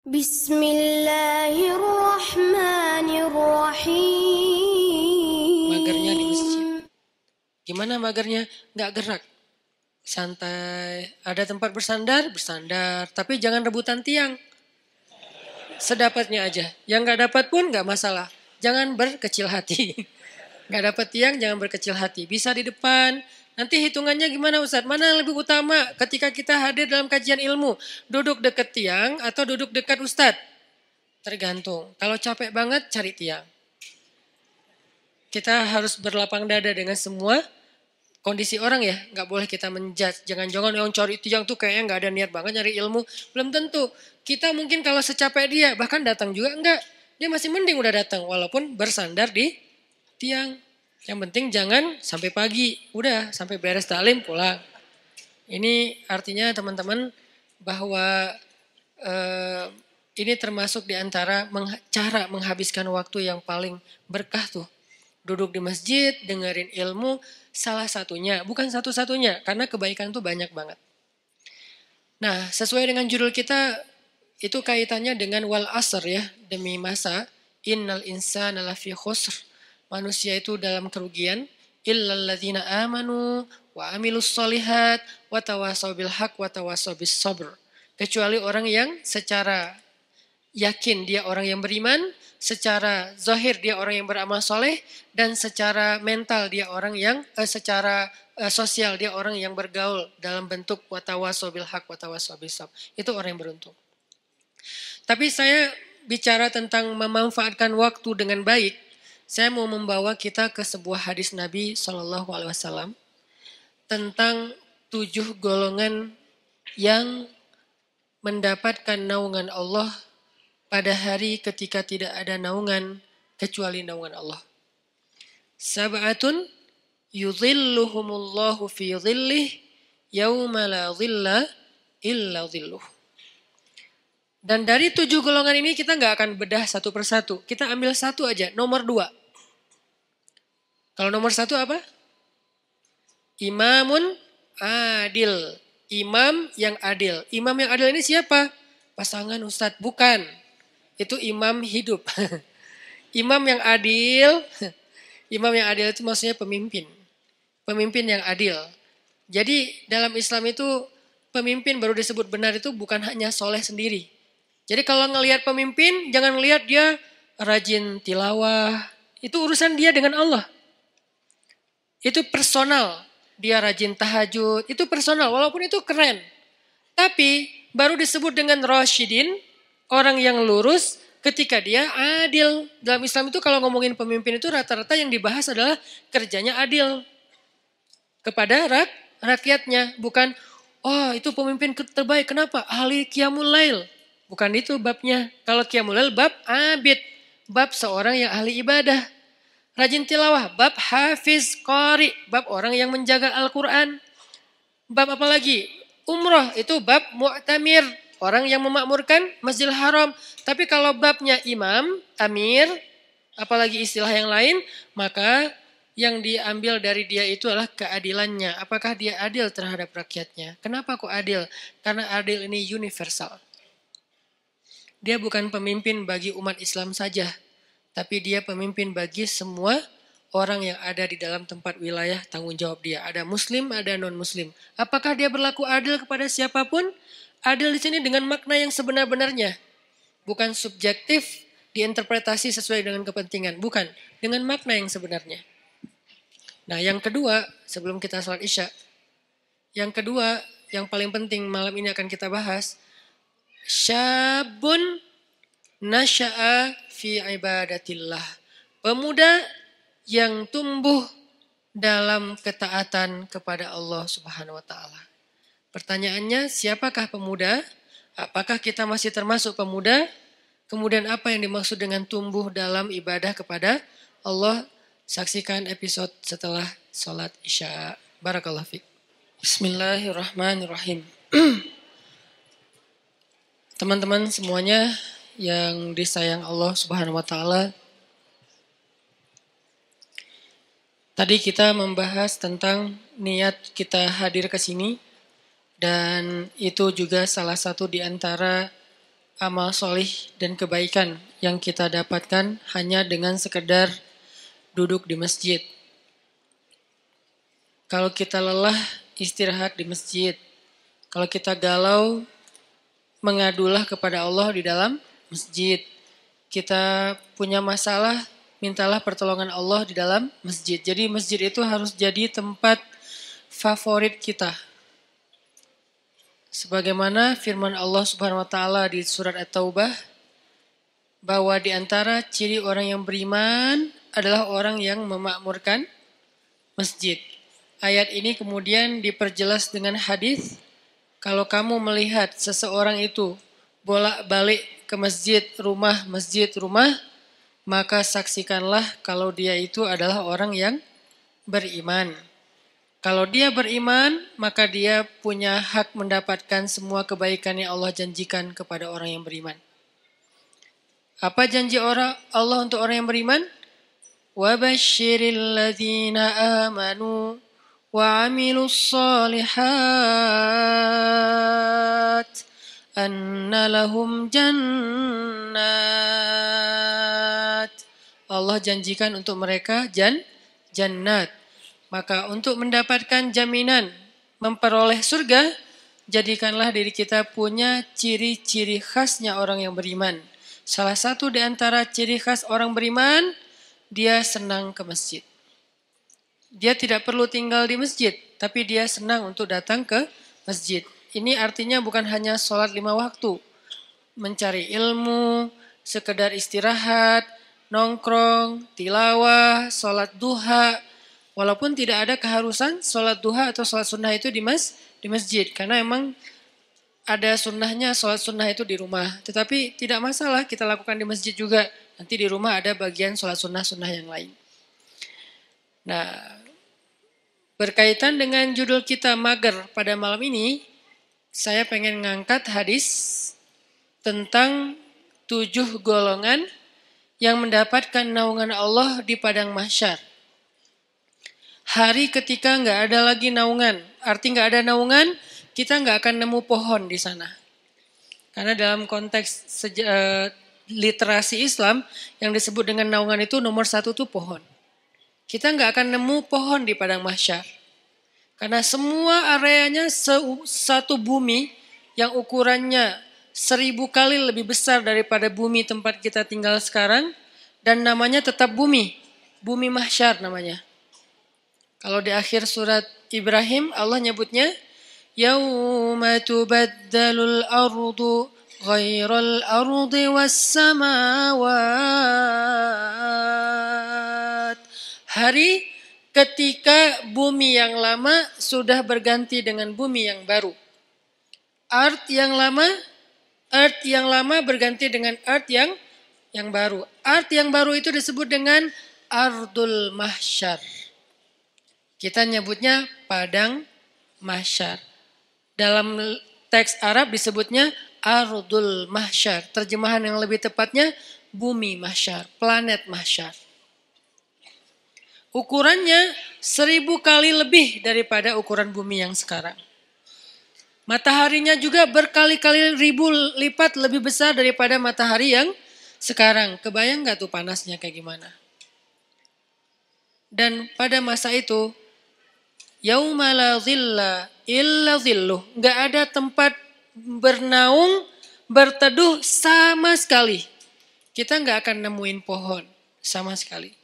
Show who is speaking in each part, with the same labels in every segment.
Speaker 1: Bismillahirrahmanirrahim.
Speaker 2: Magernya di masjid. Gimana magernya? Nggak gerak. Santai. Ada tempat bersandar, bersandar. Tapi jangan rebutan tiang. Sedapatnya aja. Yang nggak dapat pun nggak masalah. Jangan berkecil hati. Nggak dapat tiang, jangan berkecil hati. Bisa di depan. Nanti hitungannya gimana Ustadz? Mana yang lebih utama ketika kita hadir dalam kajian ilmu? Duduk dekat tiang atau duduk dekat Ustadz? Tergantung. Kalau capek banget, cari tiang. Kita harus berlapang dada dengan semua kondisi orang ya. Nggak boleh kita menjudge. Jangan-jangan yang cari tiang tuh kayaknya nggak ada niat banget nyari ilmu. Belum tentu. Kita mungkin kalau secapek dia, bahkan datang juga enggak. Dia masih mending udah datang. Walaupun bersandar di tiang. Yang penting jangan sampai pagi. Udah sampai beres taklim pulang. Ini artinya teman-teman bahwa ini termasuk di antara cara menghabiskan waktu yang paling berkah tuh. Duduk di masjid, dengerin ilmu, salah satunya. Bukan satu-satunya, karena kebaikan tuh banyak banget. Nah, sesuai dengan judul kita, itu kaitannya dengan wal asr ya, demi masa. Innal insana lafi khusr. Manusia itu dalam kerugian. Illal ladzina amanu wa amilus solihat wa tawasaw bil haq wa tawasaw bis sabr. Kecuali orang yang secara yakin dia orang yang beriman, secara zahir dia orang yang beramal soleh, dan secara mental dia orang yang, secara sosial dia orang yang bergaul dalam bentuk wa tawasaw bil haq wa tawasaw bis sabr. Itu orang yang beruntung. Tapi saya bicara tentang memanfaatkan waktu dengan baik. Saya mau membawa kita ke sebuah hadis Nabi SAW tentang 7 golongan yang mendapatkan naungan Allah pada hari ketika tidak ada naungan kecuali naungan Allah. Sab'atun yudhilluhumullahu fi dhillih yawma la dhilla illa dhilluh. Dan dari 7 golongan ini kita nggak akan bedah satu persatu. Kita ambil satu aja, nomor 2. Kalau nomor 1 apa? Imamun adil. Imam yang adil. Imam yang adil ini siapa? Pasangan Ustadz. Bukan. Itu imam hidup. Imam yang adil. Imam yang adil itu maksudnya pemimpin. Pemimpin yang adil. Jadi dalam Islam itu pemimpin baru disebut benar itu bukan hanya soleh sendiri. Jadi kalau ngelihat pemimpin jangan ngelihat dia rajin tilawah. Itu urusan dia dengan Allah. Itu personal. Dia rajin tahajud. Itu personal. Walaupun itu keren. Tapi baru disebut dengan rasyidin. Orang yang lurus ketika dia adil. Dalam Islam itu kalau ngomongin pemimpin itu rata-rata yang dibahas adalah kerjanya adil. Kepada rakyatnya. Bukan, oh itu pemimpin terbaik. Kenapa? Ahli qiyamul lail. Bukan itu babnya. Kalau qiyamul lail bab abid. Bab seorang yang ahli ibadah. Rajin tilawah, bab hafiz qari, bab orang yang menjaga Al-Quran. Bab apa lagi? Umroh, itu bab mu'tamir, orang yang memakmurkan Masjidil Haram. Tapi kalau babnya imam, amir, apalagi istilah yang lain, maka yang diambil dari dia itu adalah keadilannya. Apakah dia adil terhadap rakyatnya? Kenapa kok adil? Karena adil ini universal. Dia bukan pemimpin bagi umat Islam saja. Tapi dia pemimpin bagi semua orang yang ada di dalam tempat wilayah tanggung jawab dia. Ada muslim, ada non-muslim. Apakah dia berlaku adil kepada siapapun? Adil di sini dengan makna yang sebenar-benarnya. Bukan subjektif, diinterpretasi sesuai dengan kepentingan. Bukan, dengan makna yang sebenarnya. Nah yang kedua, sebelum kita sholat isya. Yang kedua, yang paling penting malam ini akan kita bahas. Syabun nasya'a fi ibadatillah. Pemuda yang tumbuh dalam ketaatan kepada Allah Subhanahu wa taala. Pertanyaannya, siapakah pemuda? Apakah kita masih termasuk pemuda? Kemudian apa yang dimaksud dengan tumbuh dalam ibadah kepada Allah? Saksikan episode setelah sholat isya. Barakallahu fiik. Bismillahirrahmanirrahim. Teman-teman semuanya yang disayang Allah Subhanahu wa taala. Tadi kita membahas tentang niat kita hadir ke sini dan itu juga salah satu di antara amal solih dan kebaikan yang kita dapatkan hanya dengan sekedar duduk di masjid. Kalau kita lelah, istirahat di masjid. Kalau kita galau, mengadulah kepada Allah di dalam masjid. Kita punya masalah, mintalah pertolongan Allah di dalam masjid. Jadi masjid itu harus jadi tempat favorit kita. Sebagaimana firman Allah Subhanahu wa taala di surat At-Taubah, bahwa di antara ciri orang yang beriman adalah orang yang memakmurkan masjid. Ayat ini kemudian diperjelas dengan hadis, kalau kamu melihat seseorang itu bolak-balik ke masjid, rumah, maka saksikanlah kalau dia itu adalah orang yang beriman. Kalau dia beriman, maka dia punya hak mendapatkan semua kebaikan yang Allah janjikan kepada orang yang beriman. Apa janji Allah untuk orang yang beriman? وَبَشِّرِ الَّذِينَ آمَنُوا وَعَمِلُوا الصَّالِحَاتِ أَنَّ لَهُمْ جَنَّاتِ. Allah janjikan untuk mereka jannat. Maka untuk mendapatkan jaminan memperoleh surga, jadikanlah diri kita punya ciri-ciri khasnya orang yang beriman. Salah satu di antara ciri khas orang beriman, dia senang ke masjid. Dia tidak perlu tinggal di masjid, tapi dia senang untuk datang ke masjid. Ini artinya bukan hanya sholat 5 waktu, mencari ilmu, sekedar istirahat, nongkrong, tilawah, sholat duha. Walaupun tidak ada keharusan sholat duha atau sholat sunnah itu di masjid. Karena emang ada sunnahnya sholat sunnah itu di rumah. Tetapi tidak masalah kita lakukan di masjid juga. Nanti di rumah ada bagian sholat sunnah yang lain. Nah, berkaitan dengan judul kita mager pada malam ini, saya pengen ngangkat hadis tentang 7 golongan yang mendapatkan naungan Allah di padang mahsyar. Hari ketika nggak ada lagi naungan, arti nggak ada naungan, kita nggak akan nemu pohon di sana. Karena dalam konteks literasi Islam, yang disebut dengan naungan itu nomor 1 tuh pohon. Kita nggak akan nemu pohon di padang mahsyar. Karena semua areanya satu bumi yang ukurannya 1000 kali lebih besar daripada bumi tempat kita tinggal sekarang, dan namanya tetap bumi mahsyar namanya. Kalau di akhir surat Ibrahim Allah nyebutnya yauma tubaddalul ardu ghairal ardi was samawat. Hari ketika bumi yang lama sudah berganti dengan bumi yang baru. Earth yang lama berganti dengan earth yang baru. Earth yang baru itu disebut dengan ardul mahsyar. Kita nyebutnya padang mahsyar. Dalam teks Arab disebutnya ardul mahsyar. Terjemahan yang lebih tepatnya bumi mahsyar, planet mahsyar. Ukurannya 1000 kali lebih daripada ukuran bumi yang sekarang. Mataharinya juga berkali-kali ribu lipat lebih besar daripada matahari yang sekarang. Kebayang gak tuh panasnya kayak gimana? Dan pada masa itu, yauma la dhilla illa dhilluh. Gak ada tempat bernaung, berteduh sama sekali. Kita gak akan nemuin pohon sama sekali.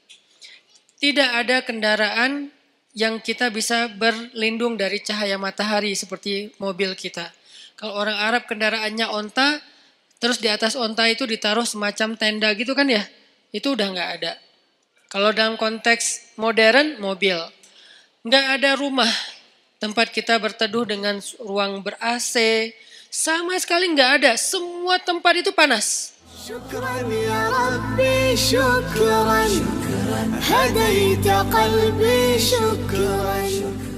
Speaker 2: Tidak ada kendaraan yang kita bisa berlindung dari cahaya matahari seperti mobil kita. Kalau orang Arab kendaraannya onta, terus di atas onta itu ditaruh semacam tenda gitu kan ya. Itu udah gak ada. Kalau dalam konteks modern, mobil. Nggak ada rumah tempat kita berteduh dengan ruang ber-AC. Sama sekali nggak ada. Semua tempat itu panas. Syukran ya Rabbi, syukran. Hadaita qalbi, syukran.